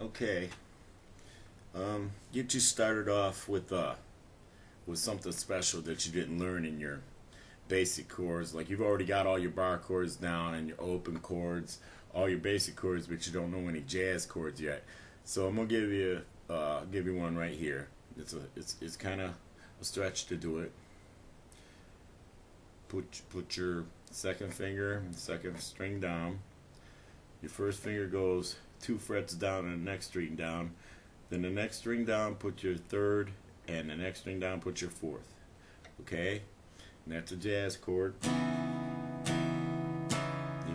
Okay. Get you started off with something special that you didn't learn in your basic chords. Like you've already got all your bar chords down and your open chords, all your basic chords, but you don't know any jazz chords yet. So I'm gonna give you one right here. It's kind of a stretch to do it. Put your second finger, second string down. Your first finger goes 2 frets down and the next string down. Then the next string down, put your third, and the next string down, put your fourth. Okay? And that's a jazz chord. You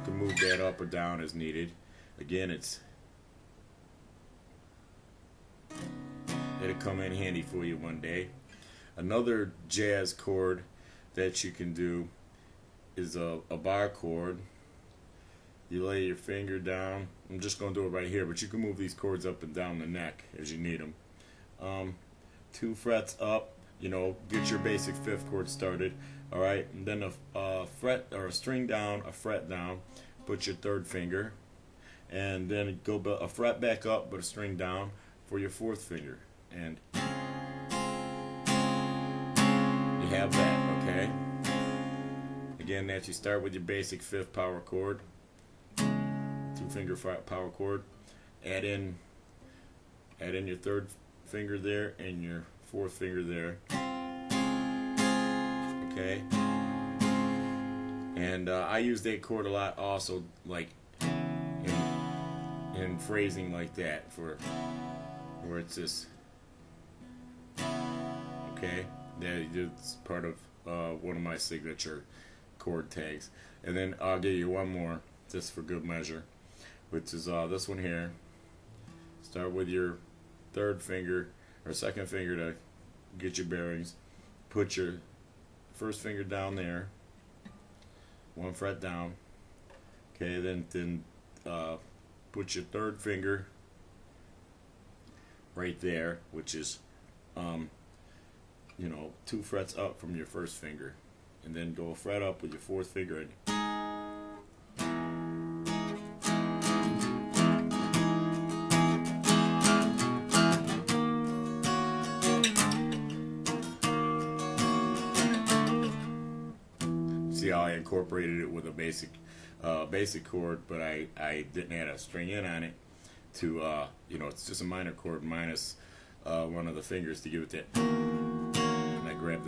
can move that up or down as needed. Again, it'll come in handy for you one day. Another jazz chord that you can do is a bar chord. You lay your finger down. I'm just going to do it right here, but you can move these chords up and down the neck as you need them. 2 frets up, get your basic 5th chord started. Alright, and then a fret or a string down, a fret down, put your 3rd finger, and then go a fret back up, but a string down for your 4th finger. And you have that, okay? Again, that you start with your basic 5th power chord. 2-finger power chord. Add in your 3rd finger there and your 4th finger there. Okay. And I use that chord a lot also, like in phrasing like that, for where it's just okay. It's part of one of my signature chord tags. And then I'll give you one more just for good measure, which is this one here. Start with your 3rd finger or 2nd finger to get your bearings. Put your 1st finger down there, 1 fret down. Okay, then put your 3rd finger right there, which is 2 frets up from your 1st finger, and then go a fret up with your 4th finger and see how I incorporated it with a basic chord, but I didn't add a string in on it to it's just a minor chord minus one of the fingers to give it that, and I grab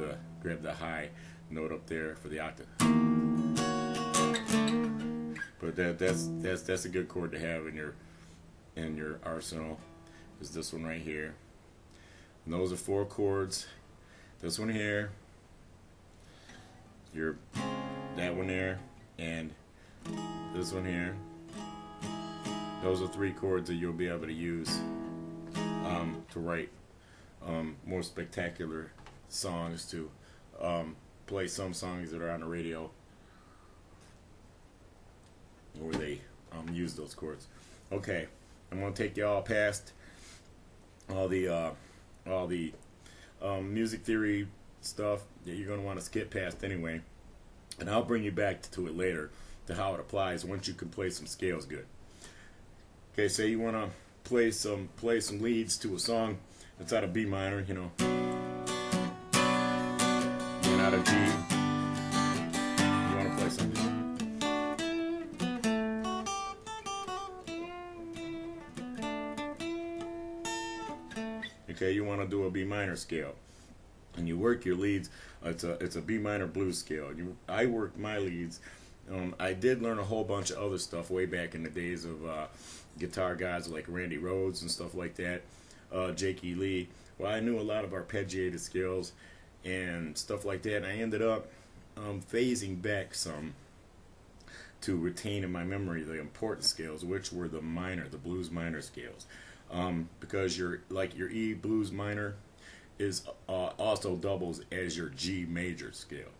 the high note up there for the octave. But that's a good chord to have in your arsenal. Is this one right here. And those are 4 chords. This one here, that one there, and this one here. Those are 3 chords that you'll be able to use to write more spectacular songs, to play some songs that are on the radio where they use those chords. Okay, I'm gonna take you all past all the music theory stuff that you're gonna want to skip past anyway, and I'll bring you back to it later, to how it applies once you can play some scales good. Okay, say you want to play some leads to a song that's out of B minor, and out of G. You want to play something. Okay, you want to do a B minor scale, and you work your leads. It's a B minor blues scale. I worked my leads. I did learn a whole bunch of other stuff way back in the days of guitar guys like Randy Rhoads and stuff like that, Jake E. Lee. Well, I knew a lot of arpeggiated scales and stuff like that, and I ended up phasing back some to retain in my memory the important scales, which were the blues minor scales, because your E blues minor is also doubles as your G major scale,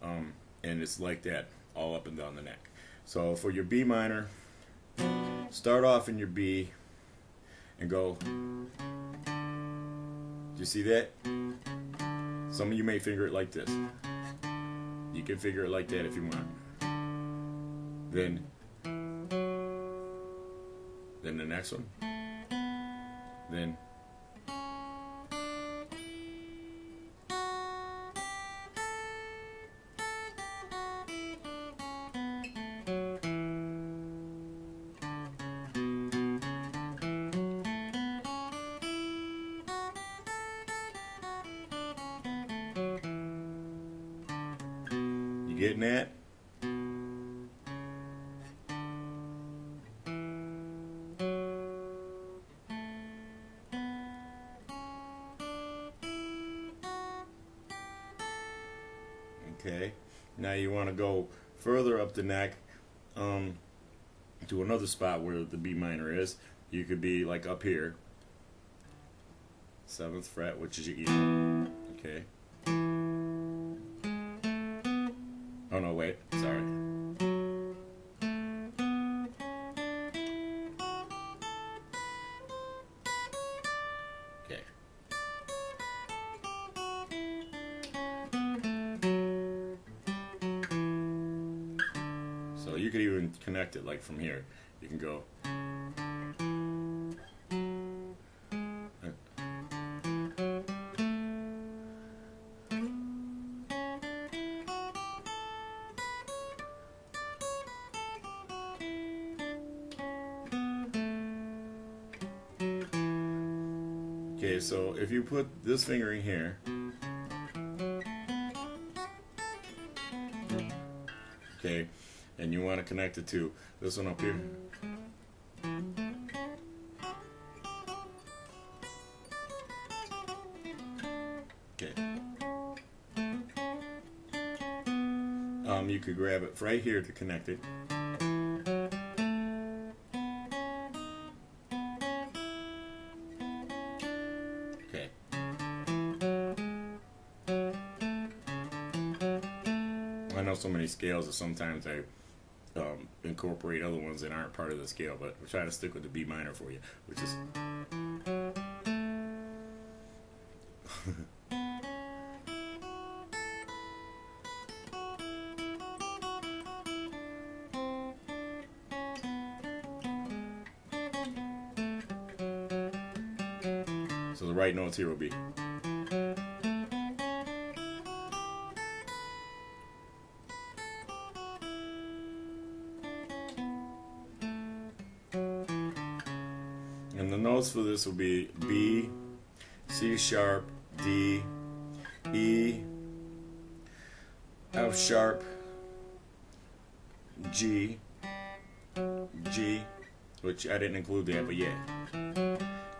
and it's like that all up and down the neck. So for your B minor, start off in your B and go. Do you see that? Some of you may finger it like this. You can figure it like that if you want. Then the next one. Then you getting that? Okay, now you want to go further up the neck to another spot where the B minor is. You could be like up here, 7th fret, which is your E. Okay. Oh no, wait, sorry. Okay. So you could even connect it like from here. You can go. Okay, so if you put this finger in here, okay, and you want to connect it to this one up here. Okay. You could grab it right here to connect it. Okay. I know so many scales that sometimes I incorporate other ones that aren't part of the scale, but we'll try to stick with the B minor for you, which is so the right notes here will be. And the notes for this will be B, C sharp, D, E, F sharp, G, G, which I didn't include that, but yeah.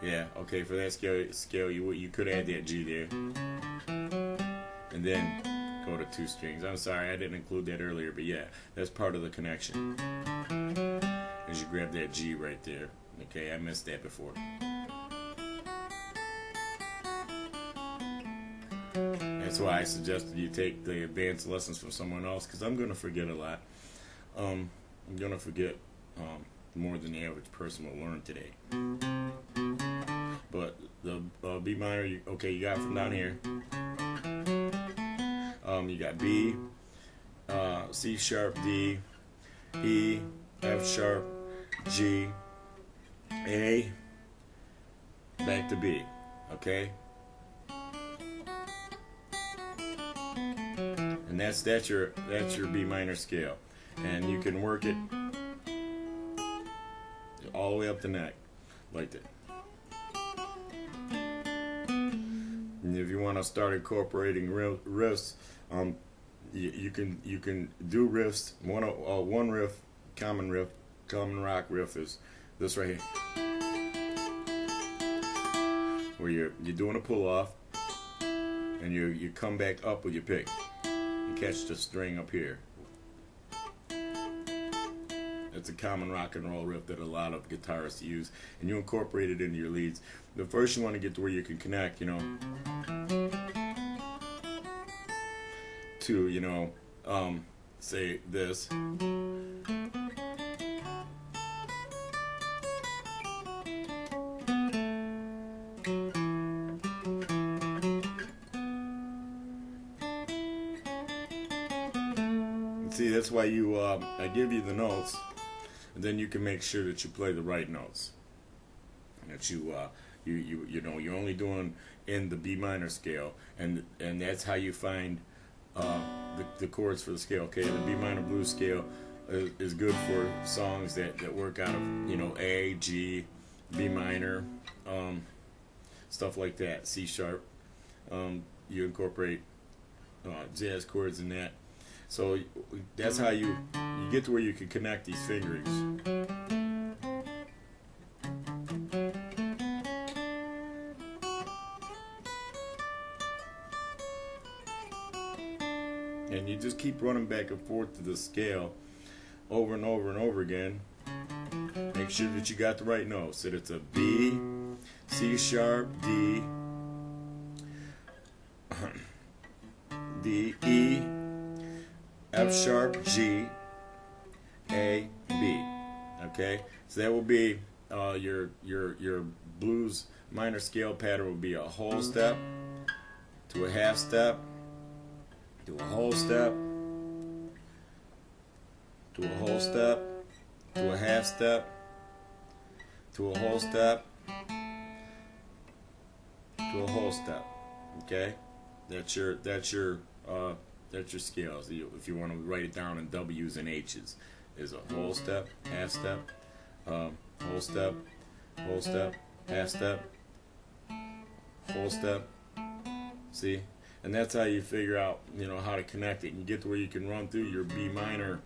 Yeah, okay, for that scale you could add that G there. And then go to 2 strings. I'm sorry, I didn't include that earlier, but yeah, that's part of the connection. As you grab that G right there. Okay, I missed that before. That's why I suggested you take the advanced lessons from someone else, because I'm going to forget a lot. I'm going to forget more than the average person will learn today. But the B minor, you got from down here. You got B, C sharp, D, E, F sharp, G, A, back to B, okay? And that's your B minor scale, and you can work it all the way up the neck, like that. And if you want to start incorporating riffs, you can do riffs. One riff, common rock riff is this right here, where you're doing a pull off, and you come back up with your pick and catch the string up here. It's a common rock and roll riff that a lot of guitarists use, and you incorporate it into your leads. The first you want to get to where you can connect, to, say this. See, that's why I give you the notes, and then you can make sure that you play the right notes, and that you You're only doing in the B minor scale, and that's how you find the chords for the scale. Okay, the B minor blues scale is good for songs that work out of A, G, B minor, stuff like that. C sharp. You incorporate jazz chords in that. So that's how you get to where you can connect these fingerings. And you just keep running back and forth to the scale over and over and over again. Make sure that you got the right notes. That it's a B, C sharp, D, D, E, F sharp, G, A, B. Okay, so that will be your blues minor scale pattern will be a whole step to a half step to a whole step to a whole step to a half step to a whole step to a whole step. Okay, that's your scales. If you want to write it down in W's and H's, is a whole step, half step, whole step, half step, whole step. See, and that's how you figure out how to connect it. And you get to where you can run through your B minor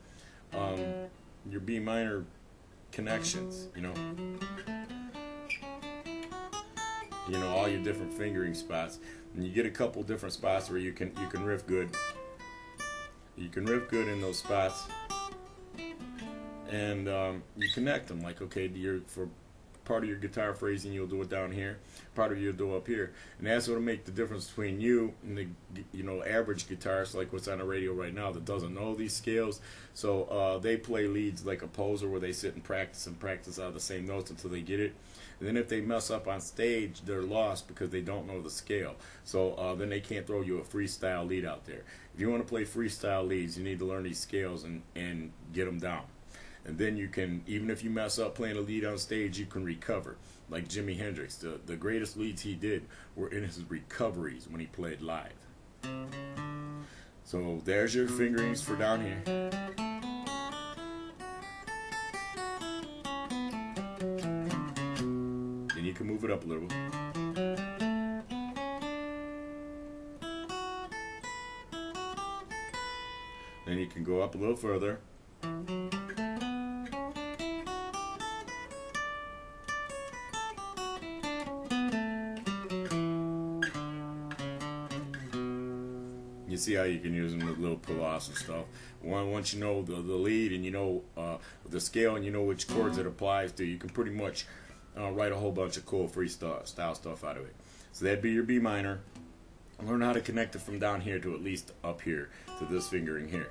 connections. All your different fingering spots, and you get a couple different spots where you can riff good. You can riff good in those spots, and you connect them. Like, okay, for part of your guitar phrasing, you'll do it down here. Part of you'll do up here, and that's what'll make the difference between you and the average guitarist, like what's on the radio right now, that doesn't know these scales. So they play leads like a poser, where they sit and practice out of the same notes until they get it. And then if they mess up on stage, they're lost because they don't know the scale. So then they can't throw you a freestyle lead out there. If you want to play freestyle leads, you need to learn these scales and get them down. And then you can, even if you mess up playing a lead on stage, you can recover. Like Jimi Hendrix, the greatest leads he did were in his recoveries when he played live. So there's your fingerings for down here. Then you can move it up a little. Then you can go up a little further. You see how you can use them with little pull-offs and stuff. Once you know the lead, and you know the scale, and you know which chords it applies to, you can pretty much write a whole bunch of cool freestyle stuff out of it. So that'd be your B minor. Learn how to connect it from down here to at least up here to this fingering here.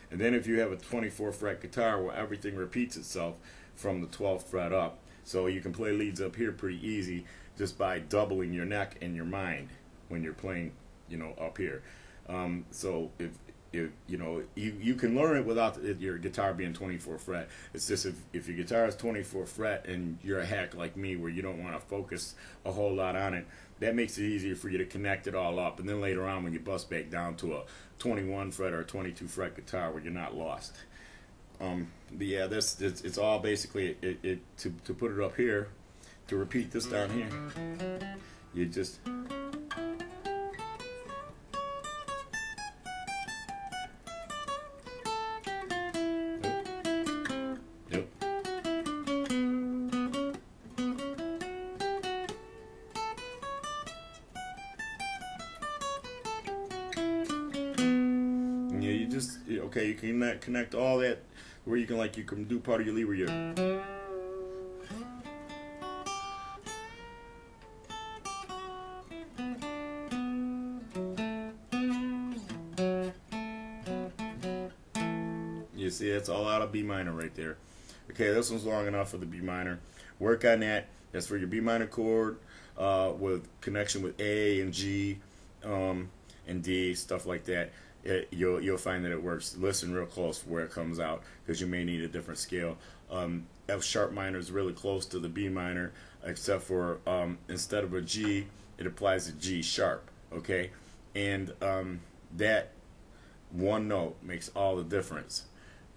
And then if you have a 24 fret guitar, where everything repeats itself from the 12th fret up, so you can play leads up here pretty easy just by doubling your neck and your mind when you're playing, up here. So if you can learn it without your guitar being 24 fret. It's just if your guitar is 24 fret and you're a hack like me, where you don't want to focus a whole lot on it, that makes it easier for you to connect it all up. And then later on, when you bust back down to a 21 fret or a 22 fret guitar, where you're not lost. But yeah, it's all basically to put it up here, to repeat this down here. You just. Okay, you can connect all that where you can do part of your lead where you're. You see, it's all out of B minor right there. Okay, this one's long enough for the B minor. Work on that. That's for your B minor chord with connection with A and G and D, stuff like that. You'll find that it works. Listen real close for where it comes out, because you may need a different scale F sharp minor is really close to the B minor, except for instead of a G, it applies a G sharp. Okay, and that one note makes all the difference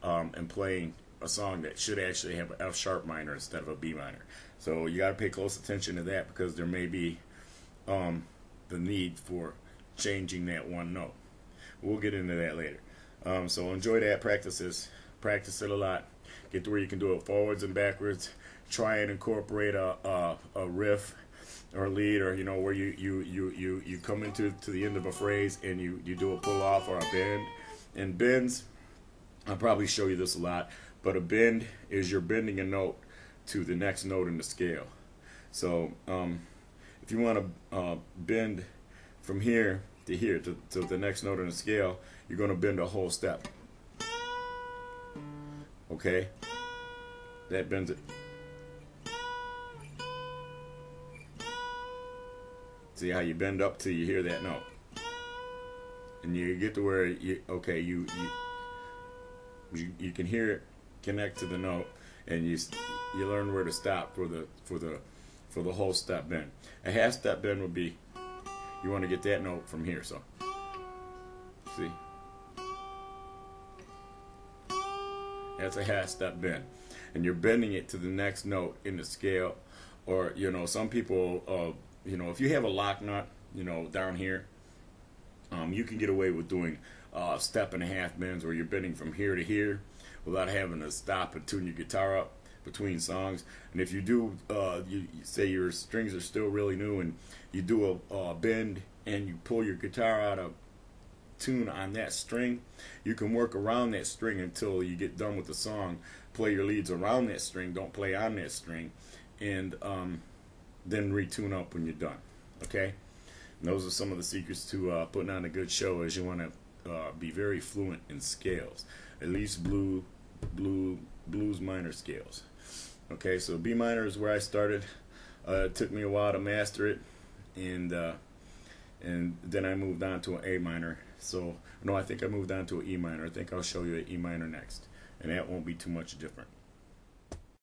in playing a song that should actually have an F sharp minor instead of a B minor. So you got to pay close attention to that, because there may be the need for changing that one note. We'll get into that later. So enjoy that. Practice it a lot. Get to where you can do it forwards and backwards. Try and incorporate a riff or a lead, or where you come into the end of a phrase and you do a pull off or a bend. And bends, I'll probably show you this a lot, but a bend is you're bending a note to the next note in the scale. So if you want to bend from here to here to the next note in the scale, you're going to bend a whole step. Okay, that bends it. See how you bend up till you hear that note, and you get to where you can hear it connect to the note, and you learn where to stop for the whole step bend. A half step bend would be, you want to get that note from here. So see, that's a half step bend, and you're bending it to the next note in the scale. Or some people if you have a lock nut down here, you can get away with doing step and a half bends where you're bending from here to here without having to stop and tune your guitar up between songs. And if you do, you say your strings are still really new, and you do a bend and you pull your guitar out of tune on that string, you can work around that string until you get done with the song. Play your leads around that string, don't play on that string, and then retune up when you're done. Okay, and those are some of the secrets to putting on a good show. Is you want to be very fluent in scales, at least blues minor scales. Okay, so B minor is where I started. It took me a while to master it, and then I moved on to an A minor. So no, I think I moved on to an E minor. I think I'll show you an E minor next, and that won't be too much different.